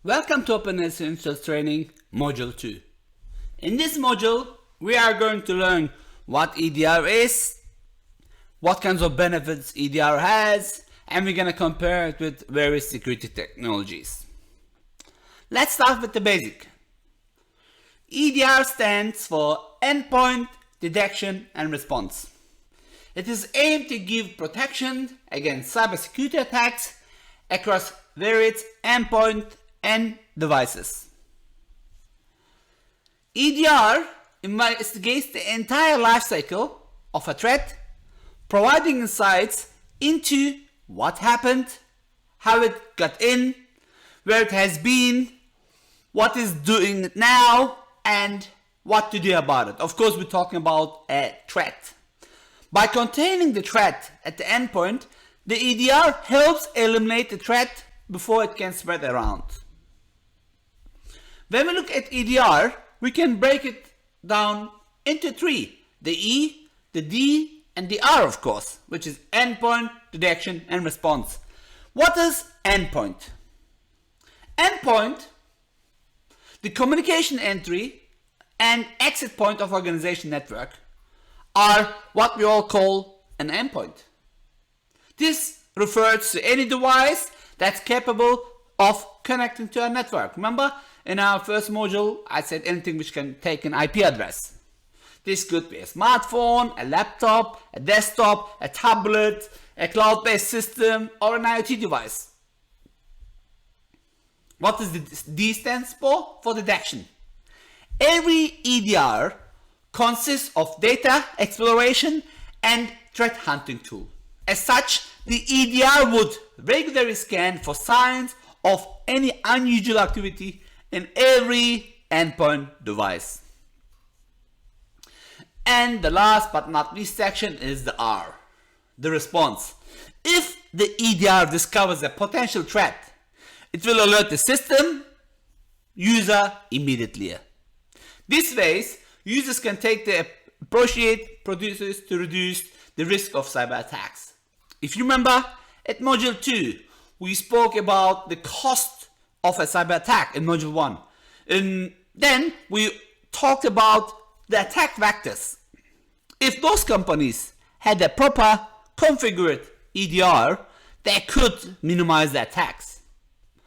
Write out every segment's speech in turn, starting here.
Welcome to Open Essentials Training Module 2. In this module, we are going to learn what EDR is, what kinds of benefits EDR has, and we're going to compare it with various security technologies. Let's start with the basic. EDR stands for Endpoint Detection and Response. It is aimed to give protection against cybersecurity attacks across various endpoint and devices. EDR investigates the entire life cycle of a threat, providing insights into what happened, how it got in, where it has been, what is doing it now, and what to do about it. Of course, we're talking about a threat. By containing the threat at the endpoint, the EDR helps eliminate the threat before it can spread around. When we look at EDR, we can break it down into three: the E, the D, and the R, of course, which is Endpoint Detection and Response. What is endpoint? Endpoint, the communication entry and exit point of organization network, are what we all call an endpoint. This refers to any device that's capable of connecting to a network. Remember, in our first module, I said anything which can take an IP address. This could be a smartphone, a laptop, a desktop, a tablet, a cloud-based system, or an IoT device. What does the D stands for? For detection. Every EDR consists of data exploration and threat hunting tool. As such, the EDR would regularly scan for signs of any unusual activity in every endpoint device. And the last but not least section is the R, the response. If the EDR discovers a potential threat, it will alert the system user immediately. This way, users can take the appropriate procedures to reduce the risk of cyber attacks. If you remember, at Module 2, we spoke about the cost of a cyber attack in Module 1. And then we talked about the attack vectors. If those companies had a proper configured EDR, they could minimize the attacks.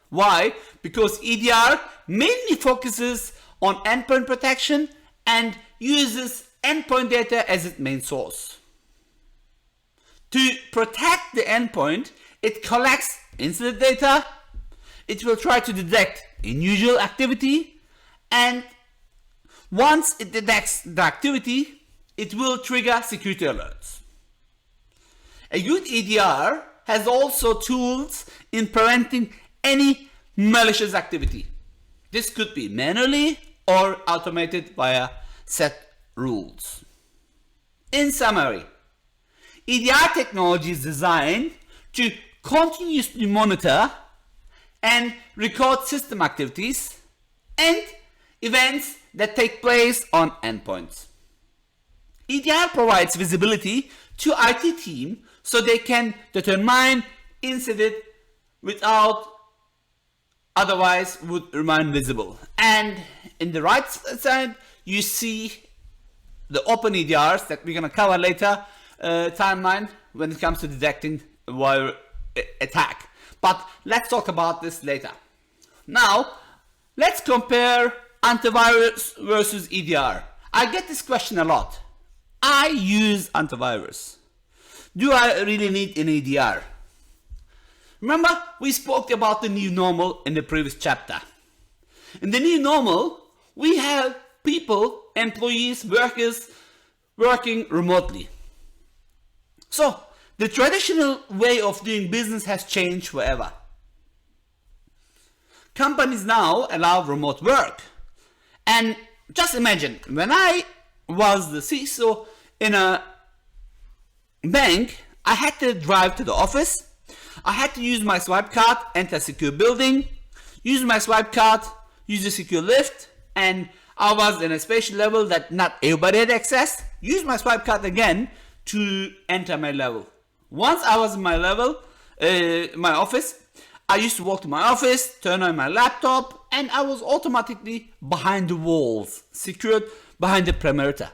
Why? Because EDR mainly focuses on endpoint protection and uses endpoint data as its main source. To protect the endpoint, it collects incident data, it will try to detect unusual activity, and once it detects the activity, it will trigger security alerts. A good EDR has also tools in preventing any malicious activity. This could be manually or automated via set rules. In summary, EDR technology is designed to continuously monitor and record system activities and events that take place on endpoints. EDR provides visibility to IT team so they can determine incident without otherwise would remain visible. And in the right side, you see the OpenEDRs that we're going to cover later timeline when it comes to detecting wire attack. But let's talk about this later. Now, let's compare antivirus versus EDR. I get this question a lot. I use antivirus. Do I really need an EDR? Remember, we spoke about the new normal in the previous chapter. In the new normal, we have people, employees, workers working remotely. So, the traditional way of doing business has changed forever. Companies now allow remote work. And just imagine, when I was the CISO in a bank, I had to drive to the office. I had to use my swipe card, enter a secure building, use my swipe card, use a secure lift, and I was in a spatial level that not everybody had access. Use my swipe card again to enter my level. Once I was in my level, my office, I used to walk to my office, turn on my laptop, and I was automatically behind the walls, secured behind the perimeter.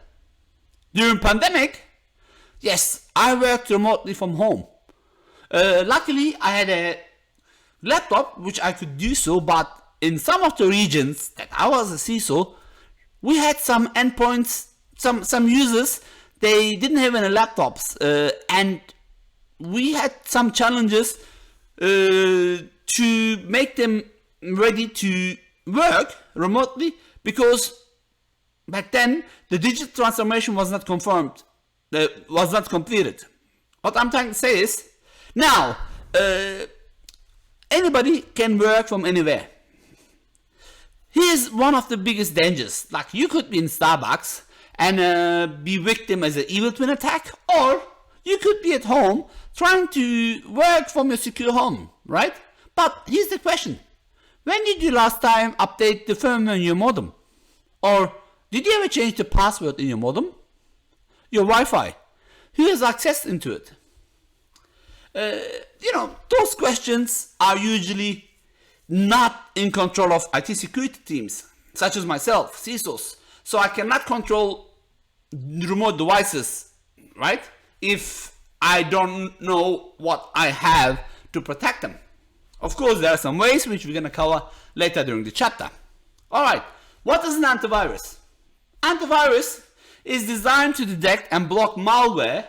During pandemic, yes, I worked remotely from home. Luckily, I had a laptop which I could do so, but in some of the regions that I was a CISO, we had some endpoints, some users, they didn't have any laptops, and we had some challenges to make them ready to work remotely, because back then the digital transformation was not confirmed, was not completed. What I'm trying to say is, now anybody can work from anywhere. Here's one of the biggest dangers. Like, you could be in Starbucks and be victim as an evil twin attack, or you could be at home trying to work from your secure home, right? But here's the question. When did you last time update the firmware in your modem? Or did you ever change the password in your modem? Your Wi-Fi? Who has access into it? Those questions are usually not in control of IT security teams, such as myself, CISOs. So I cannot control remote devices, right? If I don't know what I have to protect them. Of course, there are some ways which we're going to cover later during the chapter. Alright, what is an antivirus? Antivirus is designed to detect and block malware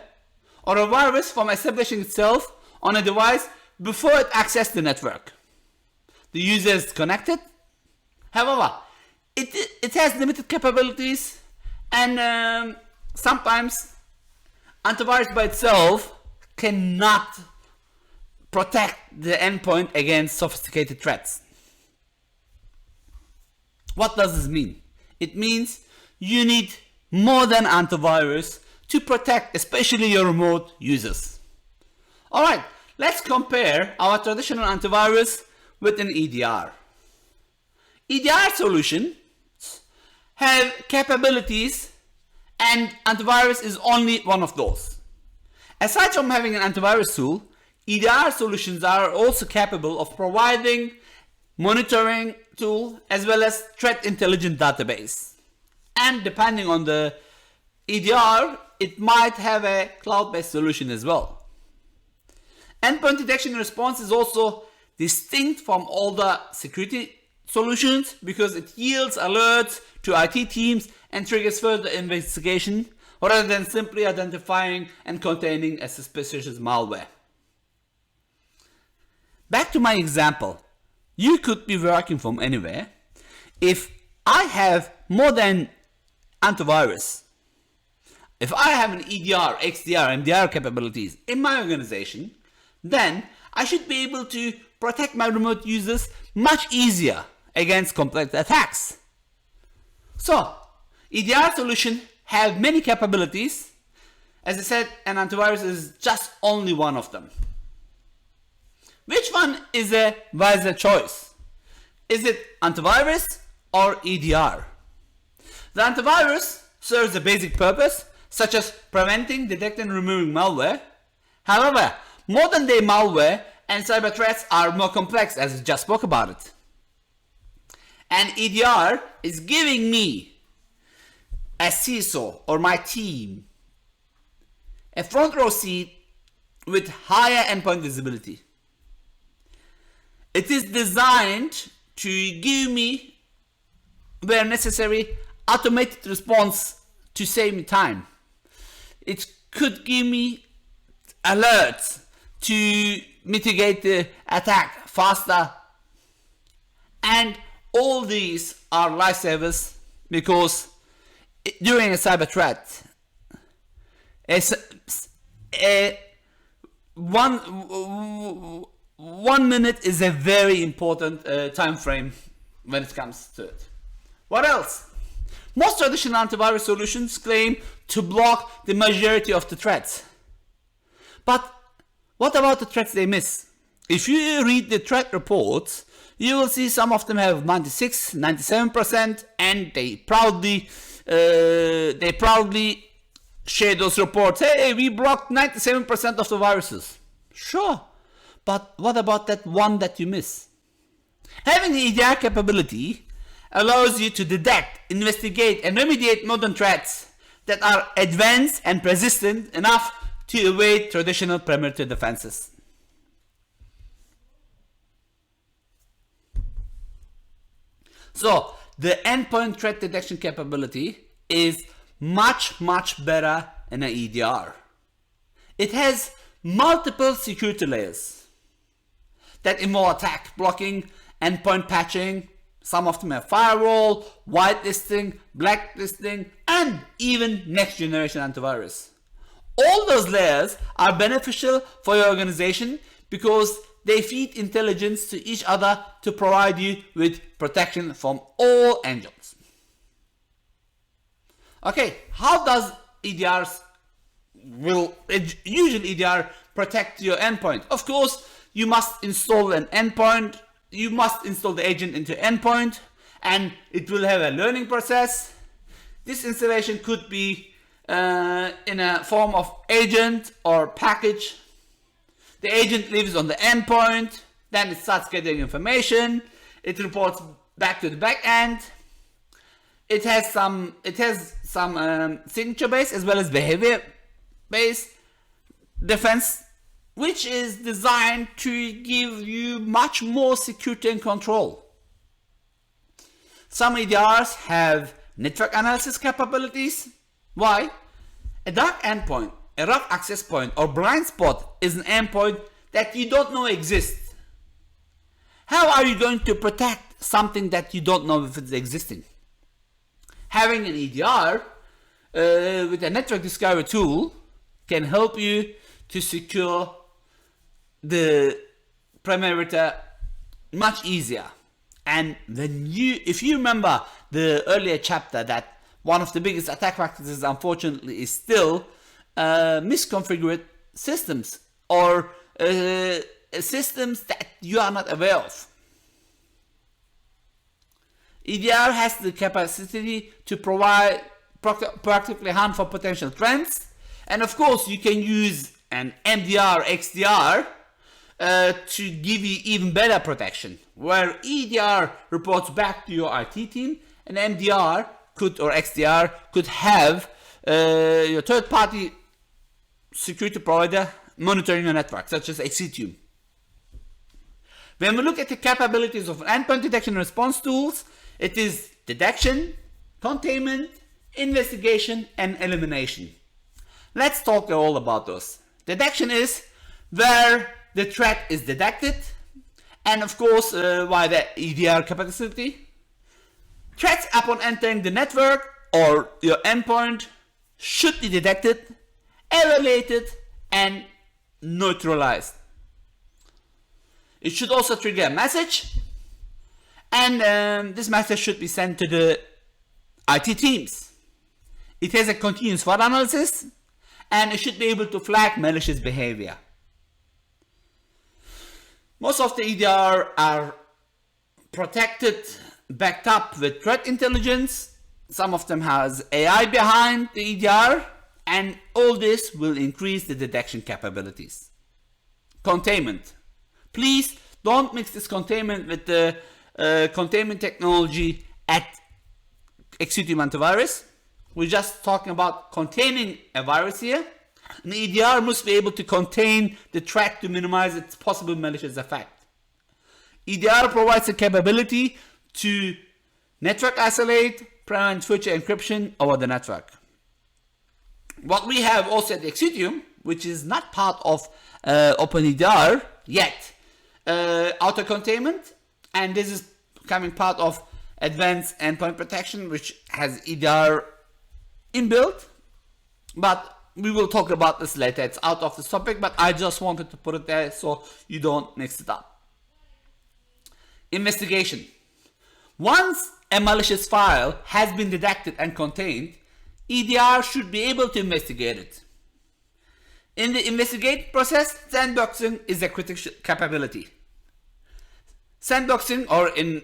or a virus from establishing itself on a device before it accesses the network. The user is connected. However, it has limited capabilities, and sometimes antivirus by itself cannot protect the endpoint against sophisticated threats. What does this mean? It means you need more than antivirus to protect especially your remote users. Alright, let's compare our traditional antivirus with an EDR. EDR solutions have capabilities, and antivirus is only one of those. Aside from having an antivirus tool, EDR solutions are also capable of providing monitoring tool as well as threat intelligence database. And depending on the EDR, it might have a cloud-based solution as well. Endpoint detection and response is also distinct from all the security solutions because it yields alerts to IT teams and triggers further investigation rather than simply identifying and containing a suspicious malware. Back to my example, you could be working from anywhere. If I have more than antivirus, if I have an EDR, XDR, MDR capabilities in my organization, then I should be able to protect my remote users much easier against complex attacks. So, EDR solutions have many capabilities. As I said, an antivirus is just only one of them. Which one is a wiser choice? Is it antivirus or EDR? The antivirus serves a basic purpose, such as preventing, detecting, and removing malware. However, modern day malware and cyber threats are more complex, as we just spoke about it. And EDR is giving me, as CISO or my team, a front row seat with higher endpoint visibility. It is designed to give me, where necessary, automated response to save me time. It could give me alerts to mitigate the attack faster. And all these are lifesavers because during a cyber threat, one minute is a very important time frame when it comes to it. What else? Most traditional antivirus solutions claim to block the majority of the threats. But what about the threats they miss? If you read the threat reports, you will see some of them have 96, 97%, and they proudly share those reports. Hey, we blocked 97% of the viruses. Sure. But what about that one that you miss? Having the EDR capability allows you to detect, investigate, and remediate modern threats that are advanced and persistent enough to evade traditional perimeter defenses. So, the endpoint threat detection capability is much better in an EDR. It has multiple security layers that involve attack blocking, endpoint patching. Some of them have firewall, whitelisting, blacklisting, and even next generation antivirus. All those layers are beneficial for your organization because they feed intelligence to each other to provide you with protection from all angles. Okay, how does usually EDR protect your endpoint? Of course, you must install an endpoint. You must install the agent into endpoint, and it will have a learning process. This installation could be in a form of agent or package. The agent lives on the endpoint, then it starts getting information. It reports back to the back end. It has some signature based as well as behavior based defense, which is designed to give you much more security and control. Some EDRs have network analysis capabilities. Why? A dark endpoint, a rough access point, or blind spot is an endpoint that you don't know exists. How are you going to protect something that you don't know if it's existing? Having an EDR with a network discovery tool can help you to secure the perimeter much easier. And if you remember the earlier chapter, that one of the biggest attack practices, unfortunately, is still misconfigured systems or systems that you are not aware of. EDR has the capacity to provide proactively hunt for potential trends, and of course, you can use an MDR, XDR to give you even better protection, where EDR reports back to your IT team, and MDR or XDR could have your third-party security provider monitoring your network, such as Exitium. When we look at the capabilities of endpoint detection and response tools, it is detection, containment, investigation, and elimination. Let's talk all about those. Detection is where the threat is detected, and of course, via the EDR capacity. Threats upon entering the network or your endpoint should be detected, evaluated, and neutralized. It should also trigger a message, and this message should be sent to the IT teams. It has a continuous threat analysis, and it should be able to flag malicious behavior. Most of the EDR are protected, backed up with threat intelligence. Some of them has AI behind the EDR, and all this will increase the detection capabilities. Containment. Please don't mix this containment with the containment technology at Exitium antivirus. We're just talking about containing a virus here. An EDR must be able to contain the threat to minimize its possible malicious effect. EDR provides the capability to network isolate, prevent future encryption over the network. What we have also at Exitium, which is not part of OpenEDR yet, auto containment, and this is becoming part of advanced endpoint protection, which has EDR inbuilt, but we will talk about this later. It's out of this topic, but I just wanted to put it there so you don't mix it up. Investigation. Once a malicious file has been detected and contained, EDR should be able to investigate it. In the investigate process, sandboxing is a critical capability. Sandboxing, or in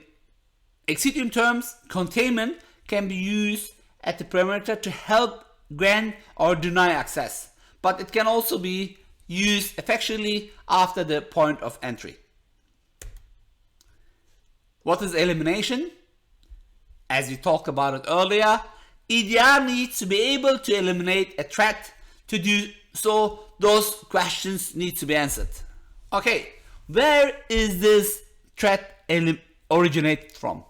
Exitium terms, containment, can be used at the perimeter to help grant or deny access, but it can also be used effectually after the point of entry. What is elimination? As we talked about it earlier, EDR needs to be able to eliminate a threat. To do so, those questions need to be answered. Okay, where is this threat originate from?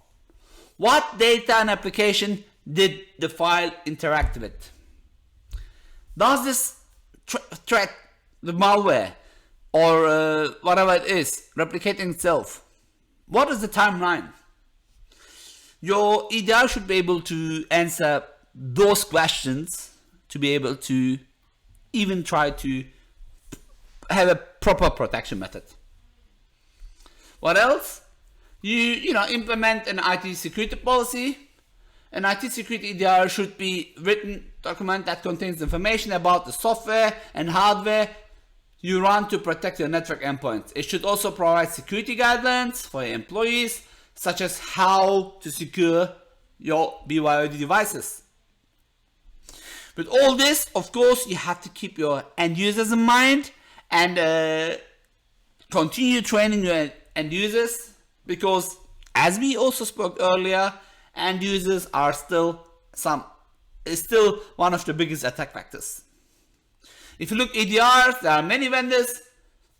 What data and application did the file interact with? Does this threat, the malware, or whatever it is, replicating itself? What is the timeline? Your EDR should be able to answer those questions to be able to even try to have a proper protection method. What else? You implement an IT security policy. An IT security EDR should be written document that contains information about the software and hardware you run to protect your network endpoints. It should also provide security guidelines for your employees, such as how to secure your BYOD devices. With all this, of course, you have to keep your end users in mind and continue training your end users, because as we also spoke earlier, end users are still one of the biggest attack vectors. If you look EDRs, there are many vendors.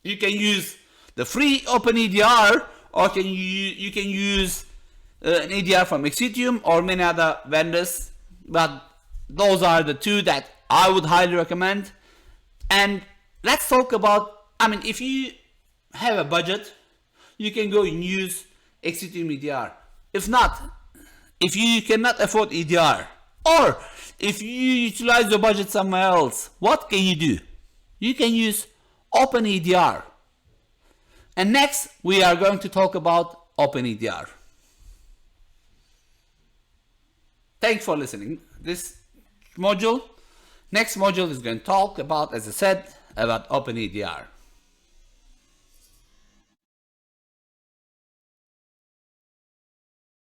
You can use the free OpenEDR, or you can use an EDR from Exitium or many other vendors, but those are the two that I would highly recommend. And let's talk about, if you have a budget, you can go and use Exitium EDR. If not, if you cannot afford EDR, or if you utilize your budget somewhere else, what can you do? You can use OpenEDR. And next, we are going to talk about OpenEDR. Thanks for listening. This module, next module is going to talk about, as I said, about OpenEDR.